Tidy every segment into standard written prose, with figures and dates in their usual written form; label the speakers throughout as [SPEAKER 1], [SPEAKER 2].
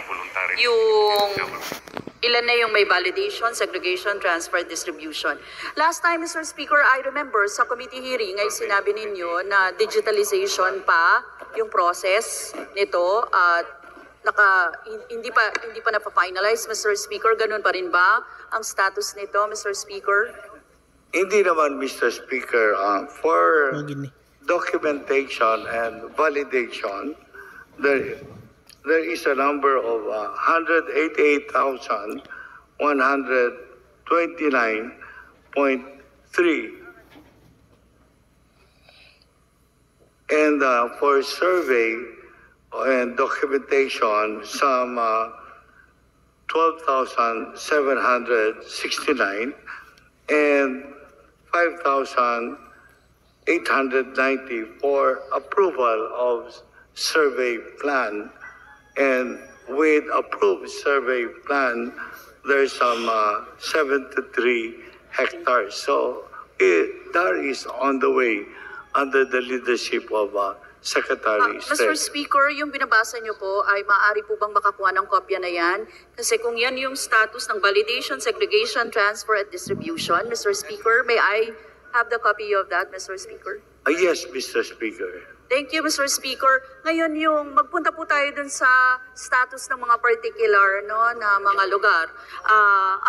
[SPEAKER 1] voluntary.
[SPEAKER 2] Yung ilan na yung may validation, segregation, transfer, distribution. Last time, Mr. Speaker, I remember sa committee hearing ay sinabi ninyo na digitalization pa yung process nito at hindi pa na-finalize, Mr. Speaker. Ganun pa rin ba ang status nito, Mr. Speaker?
[SPEAKER 3] Hindi naman, Mr. Speaker. For documentation and validation, there is a number of 188,129.3. And for survey and documentation, some 12,769 and 5,890 for approval of survey plan. And with approved survey plan, there's some 73 hectares. So that is on the way under the leadership of Secretary
[SPEAKER 2] Mr. Speaker, yung binabasa niyo po ay maaari po bang makakuha ng kopya na yan? Kasi kung yan yung status ng validation, segregation, transfer, at distribution, Mr. Speaker, may I have the copy of that, Mr. Speaker?
[SPEAKER 3] Yes, Mr. Speaker.
[SPEAKER 2] Thank you, Mr. Speaker. Ngayon yung magpunta po tayo dun sa status ng mga particular na mga lugar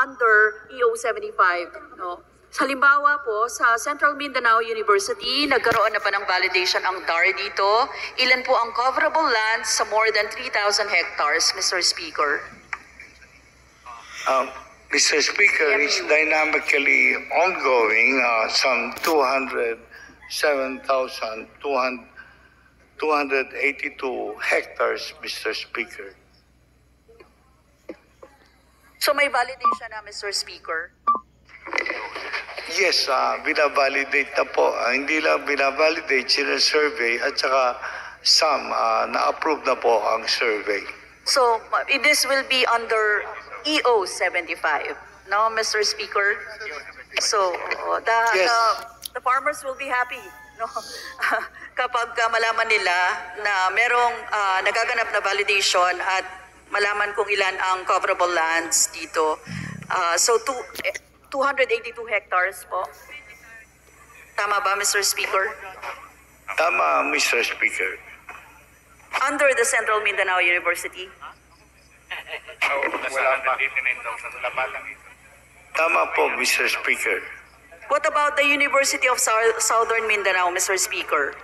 [SPEAKER 2] under EO 75. Sa halimbawa po, sa Central Mindanao University, nagkaroon na pa ng validation ang DAR dito. Ilan po ang coverable lands sa more than 3,000 hectares, Mr. Speaker?
[SPEAKER 3] Mr. Speaker, it's dynamically ongoing. Some 282 hectares, Mr. Speaker.
[SPEAKER 2] So may validation na, Mr. Speaker?
[SPEAKER 3] Yes, binavalidate na po. Hindi lang binavalidate, sinasurvey at saka some na-approve na po ang survey.
[SPEAKER 2] So this will be under EO 75, no, Mr. Speaker? So
[SPEAKER 3] Yes.
[SPEAKER 2] the farmers will be happy, no? Kapag malaman nila na merong nagaganap na validation at malaman kung ilan ang coverable lands dito. So 282 hectares po. Tama ba, Mr. Speaker?
[SPEAKER 3] Tama, Mr. Speaker.
[SPEAKER 2] Under the Central Mindanao University.
[SPEAKER 3] Tama po, Mr. Speaker.
[SPEAKER 2] What about the University of Southern Mindanao, Mr. Speaker?